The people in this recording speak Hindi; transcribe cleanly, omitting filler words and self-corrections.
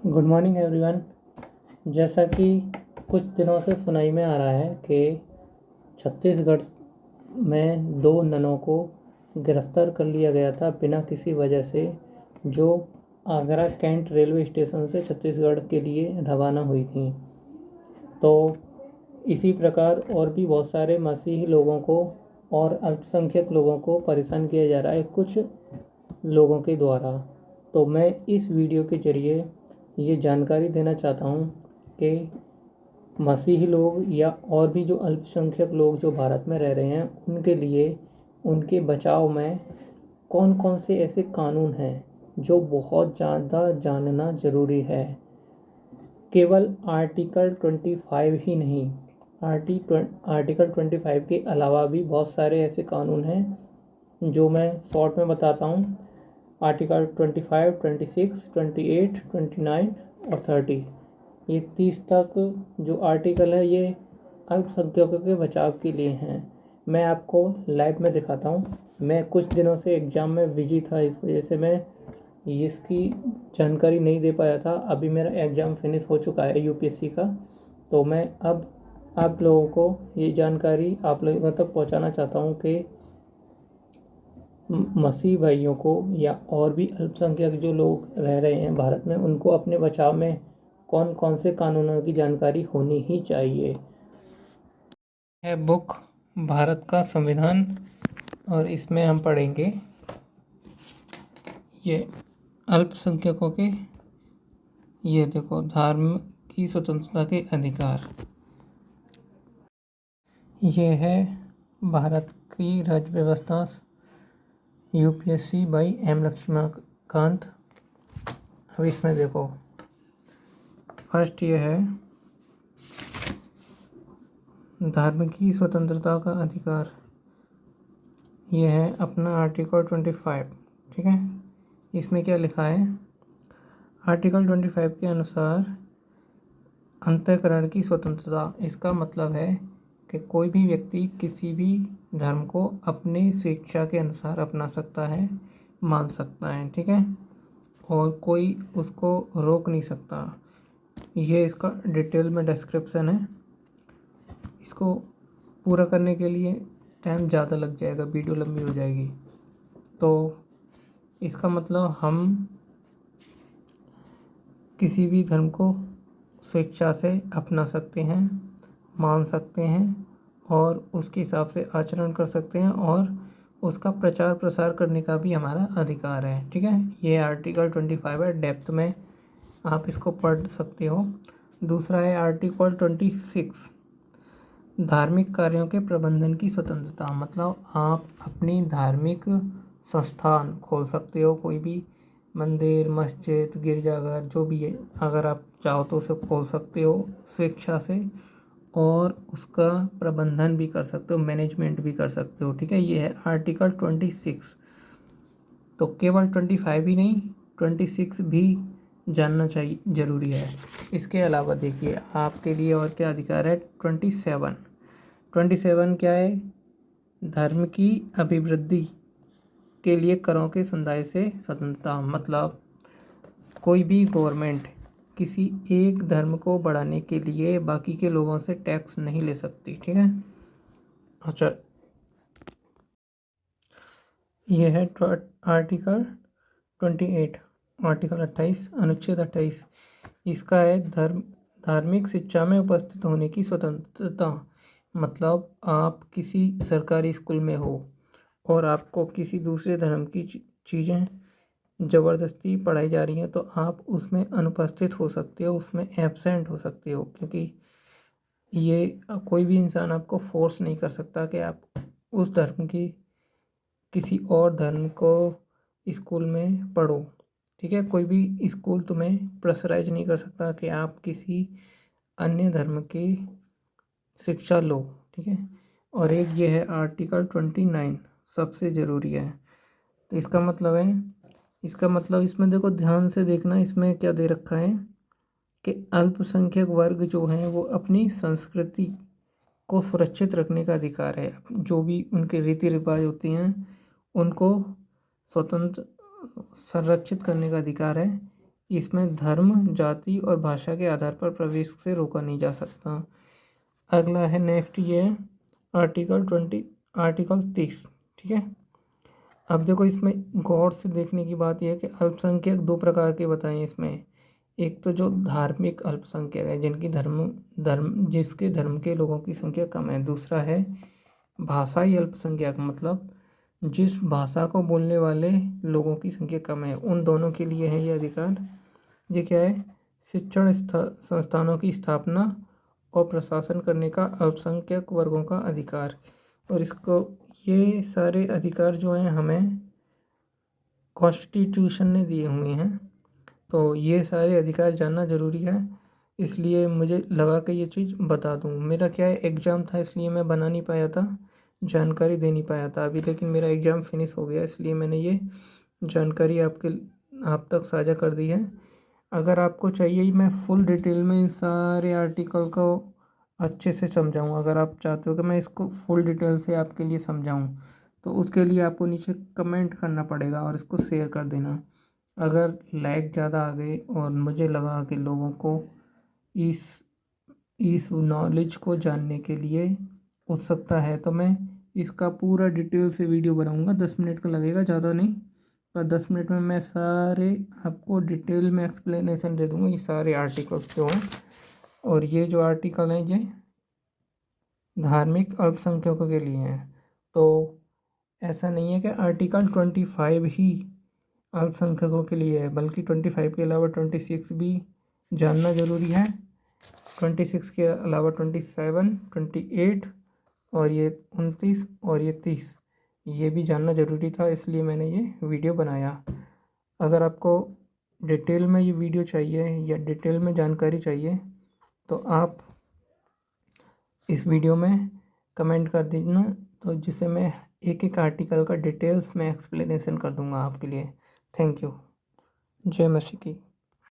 Good morning everyone. जैसा कि कुछ दिनों से सुनाई में आ रहा है कि छत्तीसगढ़ में 2 ननों को गिरफ्तार कर लिया गया था बिना किसी वजह से, जो आगरा कैंट रेलवे स्टेशन से छत्तीसगढ़ के लिए रवाना हुई थी। तो इसी प्रकार और भी बहुत सारे मसीही लोगों को और अल्पसंख्यक लोगों को परेशान किया जा रहा है कुछ लोगों के द्वारा। तो मैं इस वीडियो के ज़रिए ये जानकारी देना चाहता हूँ कि मसीही लोग या और भी जो अल्पसंख्यक लोग जो भारत में रह रहे हैं उनके लिए उनके बचाव में कौन कौन से ऐसे कानून हैं जो बहुत ज़्यादा जानना ज़रूरी है। केवल आर्टिकल 25 ही नहीं, आर्टिकल 25 के अलावा भी बहुत सारे ऐसे कानून हैं जो मैं शॉर्ट में बताता हूँ। आर्टिकल 25, 26, 28, 29 और 30, ये 30 तक जो आर्टिकल है ये अल्पसंख्यकों के बचाव के लिए हैं। मैं आपको लाइव में दिखाता हूँ। मैं कुछ दिनों से एग्ज़ाम में बिजी था, इस वजह से मैं इसकी जानकारी नहीं दे पाया था। अभी मेरा एग्ज़ाम फिनिश हो चुका है यूपीएससी का, तो मैं अब आप लोगों को ये जानकारी आप लोगों तक पहुँचाना चाहता हूँ कि मसीह भाइयों को या और भी अल्पसंख्यक जो लोग रह रहे हैं भारत में, उनको अपने बचाव में कौन कौन से कानूनों की जानकारी होनी ही चाहिए। है बुक भारत का संविधान, और इसमें हम पढ़ेंगे ये अल्पसंख्यकों के, ये देखो, धर्म की स्वतंत्रता के अधिकार। ये है भारत की राज्य व्यवस्था, यूपीएससी बाई एम लक्ष्मीकांत। अब इसमें देखो, फर्स्ट ये है धर्म की स्वतंत्रता का अधिकार। ये है अपना आर्टिकल 25, ठीक है। इसमें क्या लिखा है? आर्टिकल 25 के अनुसार अंतःकरण की स्वतंत्रता। इसका मतलब है कि कोई भी व्यक्ति किसी भी धर्म को अपने स्वेच्छा के अनुसार अपना सकता है, मान सकता है, ठीक है, और कोई उसको रोक नहीं सकता। ये इसका डिटेल में डिस्क्रिप्शन है। इसको पूरा करने के लिए टाइम ज़्यादा लग जाएगा, वीडियो लंबी हो जाएगी। तो इसका मतलब हम किसी भी धर्म को स्वेच्छा से अपना सकते हैं, मान सकते हैं और उसके हिसाब से आचरण कर सकते हैं, और उसका प्रचार प्रसार करने का भी हमारा अधिकार है, ठीक है। ये आर्टिकल 25 है, डेप्थ में आप इसको पढ़ सकते हो। दूसरा है आर्टिकल 26, धार्मिक कार्यों के प्रबंधन की स्वतंत्रता। मतलब आप अपनी धार्मिक संस्थान खोल सकते हो, कोई भी मंदिर, मस्जिद, गिरजाघर, जो भी है, अगर आप चाहो तो उसे खोल सकते हो स्वेच्छा से, और उसका प्रबंधन भी कर सकते हो, मैनेजमेंट भी कर सकते हो, ठीक है। ये है आर्टिकल 26। तो केवल 25 ही नहीं, 26 भी जानना चाहिए, ज़रूरी है। इसके अलावा देखिए आपके लिए और क्या अधिकार है। 27 क्या है? धर्म की अभिवृद्धि के लिए करों के संदाय से स्वतंत्रता। मतलब कोई भी गवर्नमेंट किसी एक धर्म को बढ़ाने के लिए बाकी के लोगों से टैक्स नहीं ले सकती, ठीक है। अच्छा, यह है आर्टिकल 28, आर्टिकल 28, अनुच्छेद 28। इसका है धार्मिक शिक्षा में उपस्थित होने की स्वतंत्रता। मतलब आप किसी सरकारी स्कूल में हो और आपको किसी दूसरे धर्म की चीज़ें ज़बरदस्ती पढ़ाई जा रही हैं, तो आप उसमें अनुपस्थित हो सकते हो, उसमें एब्सेंट हो सकते हो, क्योंकि ये कोई भी इंसान आपको फोर्स नहीं कर सकता कि आप उस धर्म की किसी और धर्म को स्कूल में पढ़ो, ठीक है। कोई भी स्कूल तुम्हें प्रेशराइज नहीं कर सकता कि आप किसी अन्य धर्म की शिक्षा लो, ठीक है। और एक ये है आर्टिकल 29, सबसे ज़रूरी है। तो इसका मतलब है, इसमें देखो, ध्यान से देखना, इसमें क्या दे रखा है कि अल्पसंख्यक वर्ग जो हैं वो अपनी संस्कृति को सुरक्षित रखने का अधिकार है। जो भी उनके रीति रिवाज होती हैं उनको स्वतंत्र संरक्षित करने का अधिकार है। इसमें धर्म, जाति और भाषा के आधार पर प्रवेश से रोका नहीं जा सकता। अगला है नेक्स्ट, ये है आर्टिकल 30, ठीक है। अब देखो इसमें गौर से देखने की बात यह है कि अल्पसंख्यक दो प्रकार के बताए हैं इसमें। एक तो जो धार्मिक अल्पसंख्यक है, जिसके धर्म के लोगों की संख्या कम है। दूसरा है भाषाई अल्पसंख्यक, मतलब जिस भाषा को बोलने वाले लोगों की संख्या कम है। उन दोनों के लिए है ये अधिकार। ये क्या है? शिक्षण संस्थानों की स्थापना और प्रशासन करने का अल्पसंख्यक वर्गों का अधिकार। और इसको, ये सारे अधिकार जो हैं हमें कॉन्स्टिट्यूशन ने दिए हुए हैं। तो ये सारे अधिकार जानना ज़रूरी है, इसलिए मुझे लगा कि ये चीज़ बता दूँ। मेरा क्या है, एग्ज़ाम था इसलिए मैं बना नहीं पाया था, जानकारी दे नहीं पाया था अभी, लेकिन मेरा एग्ज़ाम फिनिश हो गया इसलिए मैंने ये जानकारी आप तक साझा कर दी है। अगर आपको चाहिए मैं फुल डिटेल में इन सारे आर्टिकल को अच्छे से समझाऊँ, अगर आप चाहते हो कि मैं इसको फुल डिटेल से आपके लिए समझाऊँ, तो उसके लिए आपको नीचे कमेंट करना पड़ेगा और इसको शेयर कर देना। अगर लाइक ज़्यादा आ गए और मुझे लगा कि लोगों को इस नॉलेज को जानने के लिए उत्सुकता है, तो मैं इसका पूरा डिटेल से वीडियो बनाऊंगा। 10 मिनट का लगेगा, ज़्यादा नहीं, पर 10 मिनट में मैं सारे आपको डिटेल में एक्सप्लेनेशन दे दूँगा ये सारे आर्टिकल्स जो हैं। और ये जो आर्टिकल हैं ये धार्मिक अल्पसंख्यकों के लिए हैं। तो ऐसा नहीं है कि आर्टिकल 25 ही अल्पसंख्यकों के लिए है, बल्कि 25 के अलावा 26 भी जानना ज़रूरी है। 26 के अलावा 27, 28 और ये 29 और ये 30, ये भी जानना ज़रूरी था, इसलिए मैंने ये वीडियो बनाया। अगर आपको डिटेल में ये वीडियो चाहिए या डिटेल में जानकारी चाहिए, तो आप इस वीडियो में कमेंट कर दीजिए, तो जिससे मैं एक एक आर्टिकल का डिटेल्स में एक्सप्लेनेशन कर दूंगा आपके लिए। Thank you. जय मसीह की।